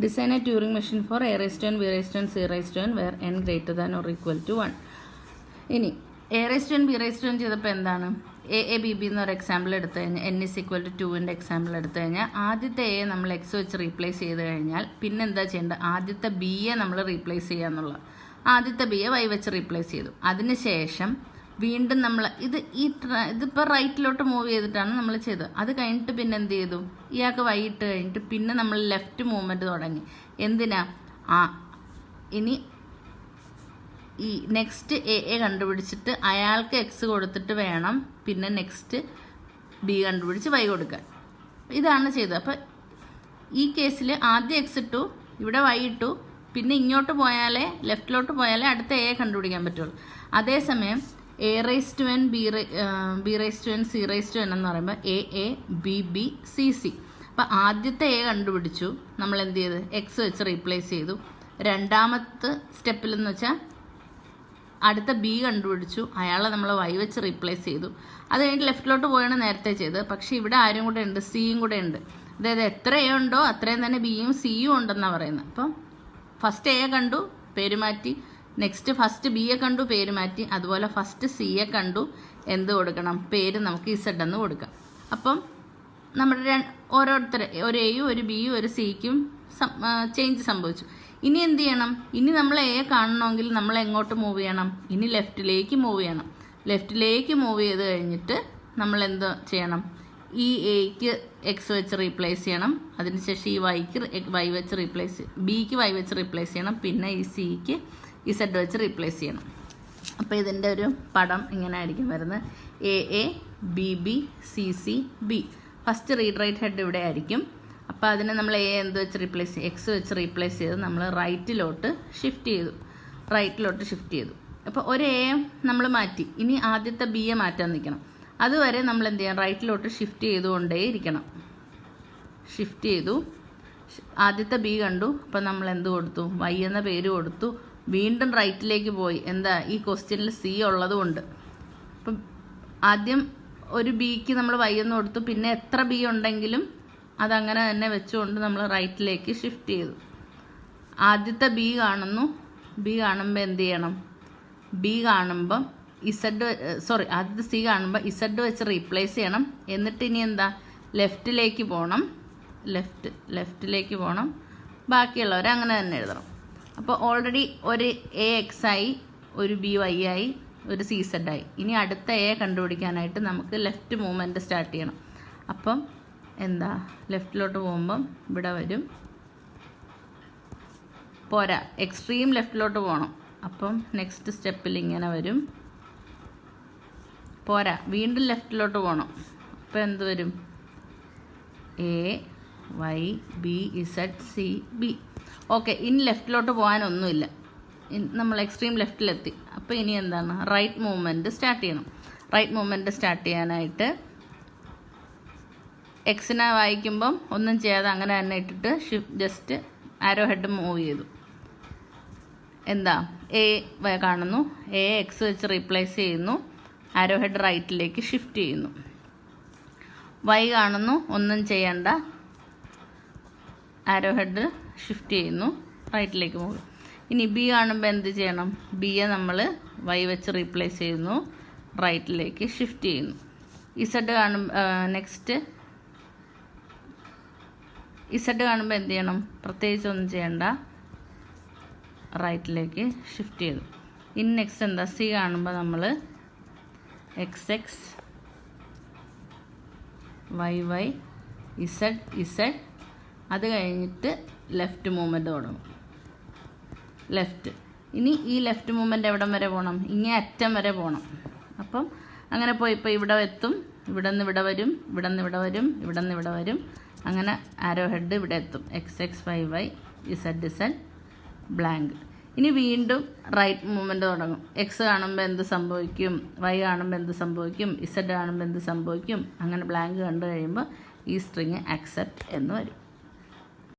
Design A Turing machine for a raised to n, b raised to n, c raised to n where n greater than or equal to 1. ഇനി a raised to n, b raised to n ചെയ്തപ്പോൾ എന്താണ്, a b b എന്നൊരു example എടുത്തു കഴിഞ്ഞാൽ n is equal to 2ൻ്റെ example എടുത്തു കഴിഞ്ഞാൽ ആദ്യത്തെ a നമ്മൾ x വെച്ച് റീപ്ലേസ് ചെയ്ത് കഴിഞ്ഞാൽ പിന്നെ എന്താ ചെയ്യേണ്ടത്, ആദ്യത്തെ b യെ നമ്മൾ റീപ്ലേസ് ചെയ്യുക എന്നുള്ളത്. ആദ്യത്തെ b യെ y വെച്ച് റീപ്ലേസ് ചെയ്തു. അതിനുശേഷം വീണ്ടും നമ്മൾ ഇതിപ്പോൾ റൈറ്റിലോട്ട് മൂവ് ചെയ്തിട്ടാണ് നമ്മൾ ചെയ്തത്. അത് കഴിഞ്ഞിട്ട് പിന്നെ എന്ത് ചെയ്തു, ഇയാൾക്ക് വൈ ഇട്ട് കഴിഞ്ഞിട്ട് പിന്നെ നമ്മൾ ലെഫ്റ്റ് മൂവ്മെൻറ്റ് തുടങ്ങി. എന്തിനാ, ഇനി ഈ നെക്സ്റ്റ് എ കണ്ടുപിടിച്ചിട്ട് അയാൾക്ക് എക്സ് കൊടുത്തിട്ട് വേണം പിന്നെ നെക്സ്റ്റ് ബി കണ്ടുപിടിച്ച് വൈ കൊടുക്കാൻ. ഇതാണ് ചെയ്തത്. അപ്പം ഈ കേസിൽ ആദ്യം എക്സ് ഇട്ടു, ഇവിടെ വൈ ഇട്ടു, പിന്നെ ഇങ്ങോട്ട് പോയാലേ ലെഫ്റ്റിലോട്ട് പോയാലേ അടുത്ത എ കണ്ടുപിടിക്കാൻ പറ്റുള്ളൂ. അതേസമയം a raised to n, b raised to n, c raised to n എന്ന് പറയുമ്പോൾ a b b c c. അപ്പം ആദ്യത്തെ എ കണ്ടുപിടിച്ചു, നമ്മൾ എന്ത് ചെയ്ത് എക്സ് വെച്ച് റീപ്ലേസ് ചെയ്തു. രണ്ടാമത്തെ സ്റ്റെപ്പിൽ എന്ന് വെച്ചാൽ അടുത്ത ബി കണ്ടുപിടിച്ചു, അയാളെ നമ്മൾ വൈ വെച്ച് റീപ്ലേസ് ചെയ്തു. അത് കഴിഞ്ഞിട്ട് ലെഫ്റ്റിലോട്ട് പോയാണ് നേരത്തെ ചെയ്തത്. പക്ഷേ ഇവിടെ ആരും കൂടെ ഉണ്ട്, സിയും കൂടെ ഉണ്ട്. അതായത് എത്ര എ ഉണ്ടോ അത്രയും തന്നെ ബിയും സിയും ഉണ്ടെന്നാണ് പറയുന്നത്. അപ്പം ഫസ്റ്റ് എ കണ്ടു, പേര് മാറ്റി. നെക്സ്റ്റ് ഫസ്റ്റ് ബി യെ കണ്ടു, പേര് മാറ്റി. അതുപോലെ ഫസ്റ്റ് സി യെ കണ്ടു, എന്ത് കൊടുക്കണം, പേര് നമുക്ക് ഇസഡ് എന്ന് കൊടുക്കാം. അപ്പം നമ്മുടെ ഓരോരുത്തർ ഒരു എയും ഒരു ബിയും ഒരു സിക്കും ചേഞ്ച് സംഭവിച്ചു. ഇനി എന്ത് ചെയ്യണം, ഇനി നമ്മൾ എ കാണണമെങ്കിൽ നമ്മൾ എങ്ങോട്ട് മൂവ് ചെയ്യണം, ഇനി ലെഫ്റ്റിലേക്ക് മൂവ് ചെയ്യണം. ലെഫ്റ്റിലേക്ക് മൂവ് ചെയ്ത് കഴിഞ്ഞിട്ട് നമ്മൾ എന്ത് ചെയ്യണം, ഈ എക്ക് എക്സ് വെച്ച് റീപ്ലേസ് ചെയ്യണം. അതിനുശേഷം ഈ വൈക്ക് വൈ വെച്ച് റീപ്ലേസ്, ബിക്ക് വൈ വെച്ച് റീപ്ലേസ് ചെയ്യണം. പിന്നെ ഈ സിക്ക് ഇസഡ് വെച്ച് റീപ്ലേസ് ചെയ്യണം. അപ്പോൾ ഇതിൻ്റെ ഒരു പടം ഇങ്ങനെ ആയിരിക്കും വരുന്നത്. A B B C C B. First read write head ഇവിടെ ആയിരിക്കും. അപ്പോൾ അതിനെ നമ്മൾ എ എന്ത് വെച്ച് റീപ്ലേസ് ചെയ്തു, എക്സ് വെച്ച് റീപ്ലേസ് ചെയ്ത് നമ്മൾ റൈറ്റിലോട്ട് ഷിഫ്റ്റ് ചെയ്തു. അപ്പോൾ ഒരു എ നമ്മൾ മാറ്റി. ഇനി ആദ്യത്തെ ബി യെ മാറ്റാൻ നിൽക്കണം. അതുവരെ നമ്മൾ എന്ത് ചെയ്യാം, റൈറ്റിലോട്ട് ഷിഫ്റ്റ് ചെയ്തുകൊണ്ടേ ഇരിക്കണം. ഷിഫ്റ്റ് ചെയ്തു, ആദ്യത്തെ ബി കണ്ടു. അപ്പോൾ നമ്മൾ എന്ത് കൊടുത്തു, വൈ എന്ന പേര് കൊടുത്തു. വീണ്ടും റൈറ്റിലേക്ക് പോയി. എന്താ, ഈ ക്വസ്റ്റ്യനിൽ സി ഉള്ളതുകൊണ്ട്. അപ്പം ആദ്യം ഒരു ബിക്ക് നമ്മൾ വൈ എന്ന് കൊടുത്തു. പിന്നെ എത്ര ബി ഉണ്ടെങ്കിലും അതങ്ങനെ തന്നെ വെച്ചുകൊണ്ട് നമ്മൾ റൈറ്റിലേക്ക് ഷിഫ്റ്റ് ചെയ്തു. ആദ്യത്തെ ബി കാണുന്നു. ബി കാണുമ്പോൾ എന്ത് ചെയ്യണം, ബി കാണുമ്പം ആദ്യത്തെ സി കാണുമ്പോൾ ഇസഡ് വെച്ച് റീപ്ലേസ് ചെയ്യണം. എന്നിട്ട് ഇനി എന്താ, ലെഫ്റ്റിലേക്ക് പോകണം. ബാക്കിയുള്ളവർ അങ്ങനെ തന്നെ എഴുതണം. അപ്പോൾ ഓൾറെഡി ഒരു എ എക്സ് ആയി, ഒരു ബി വൈ ആയി, ഒരു സി സെഡ് ആയി. ഇനി അടുത്ത എ കണ്ടുപിടിക്കാനായിട്ട് നമുക്ക് ലെഫ്റ്റ് മൂവ്മെൻറ്റ് സ്റ്റാർട്ട് ചെയ്യണം. അപ്പം എന്താ, ലെഫ്റ്റിലോട്ട് പോകുമ്പം ഇവിടെ വരും, പോരാ, എക്സ്ട്രീം ലെഫ്റ്റിലോട്ട് പോകണം. അപ്പം നെക്സ്റ്റ് സ്റ്റെപ്പിൽ ഇങ്ങനെ വരും, പോരാ, വീണ്ടും ലെഫ്റ്റിലോട്ട് പോകണം. അപ്പോൾ എന്ത് വരും, A Y B Z C B. Okay, ഇനി ലെഫ്റ്റിലോട്ട് പോകാനൊന്നുമില്ല, നമ്മൾ എക്സ്ട്രീം ലെഫ്റ്റിലെത്തി. അപ്പോൾ ഇനി എന്താണ്, റൈറ്റ് മൂവ്മെൻറ്റ് സ്റ്റാർട്ട് ചെയ്യണം. റൈറ്റ് മൂവ്മെൻറ്റ് സ്റ്റാർട്ട് ചെയ്യാനായിട്ട് എക്സിനെ വായിക്കുമ്പം ഒന്നും ചെയ്യാതെ അങ്ങനെ തന്നെ ഇട്ടിട്ട് ജസ്റ്റ് ആരോ ഹെഡ് മൂവ് ചെയ്തു. എന്താ, എ കാണുന്നു, എ എക്സ് വെച്ച് റീപ്ലേസ് ചെയ്യുന്നു. ആരോ ഹെഡ് റൈറ്റിലേക്ക് ഷിഫ്റ്റ് ചെയ്യുന്നു. വൈ കാണുന്നു, ഒന്നും ചെയ്യണ്ട, ആരോ ഹെഡ് ഷിഫ്റ്റ് ചെയ്യുന്നു, റൈറ്റിലേക്ക് പോകും. ഇനി ബി കാണുമ്പോൾ എന്ത് ചെയ്യണം, ബിയെ നമ്മൾ വൈ വെച്ച് റീപ്ലേസ് ചെയ്യുന്നു, റൈറ്റിലേക്ക് ഷിഫ്റ്റ് ചെയ്യുന്നു. ഇസഡ് നെക്സ്റ്റ് ഇസഡ് കാണുമ്പോൾ എന്ത് ചെയ്യണം, പ്രത്യേകിച്ച് ഒന്നും ചെയ്യണ്ട, റൈറ്റിലേക്ക് ഷിഫ്റ്റ് ചെയ്തു. ഇനി നെക്സ്റ്റ് എന്താ, സി കാണുമ്പോൾ നമ്മൾ X X Y Y Z. അത് കഴിഞ്ഞിട്ട് ലെഫ്റ്റ് മൂവ്മെൻറ്റ് തുടങ്ങും. ലെഫ്റ്റ്. ഇനി ഈ ലെഫ്റ്റ് മൂവ്മെൻറ്റ് എവിടം വരെ പോകണം, ഇങ്ങനെ അറ്റം വരെ പോകണം. അപ്പം അങ്ങനെ പോയി ഇപ്പോൾ ഇവിടെ എത്തും, ഇവിടെ നിന്ന് ഇവിടെ വരും, ഇവിടെ നിന്ന് ഇവിടെ വരും, ഇവിടെ നിന്ന് ഇവിടെ വരും. അങ്ങനെ ആരോ ഹെഡ് ഇവിടെ എത്തും. X X Y Y Z blank. ഇനി വീണ്ടും റൈറ്റ് മൂവ്മെൻറ്റ് തുടങ്ങും. എക്സ് കാണുമ്പോൾ എന്ത് സംഭവിക്കും, വൈ കാണുമ്പോൾ എന്ത് സംഭവിക്കും, ഇസഡ് കാണുമ്പോൾ എന്ത് സംഭവിക്കും. അങ്ങനെ ബ്ലാങ്ക് കണ്ടു കഴിയുമ്പോൾ ഈ സ്ട്രിങ് അക്സെപ്റ്റ് എന്ന് വരും.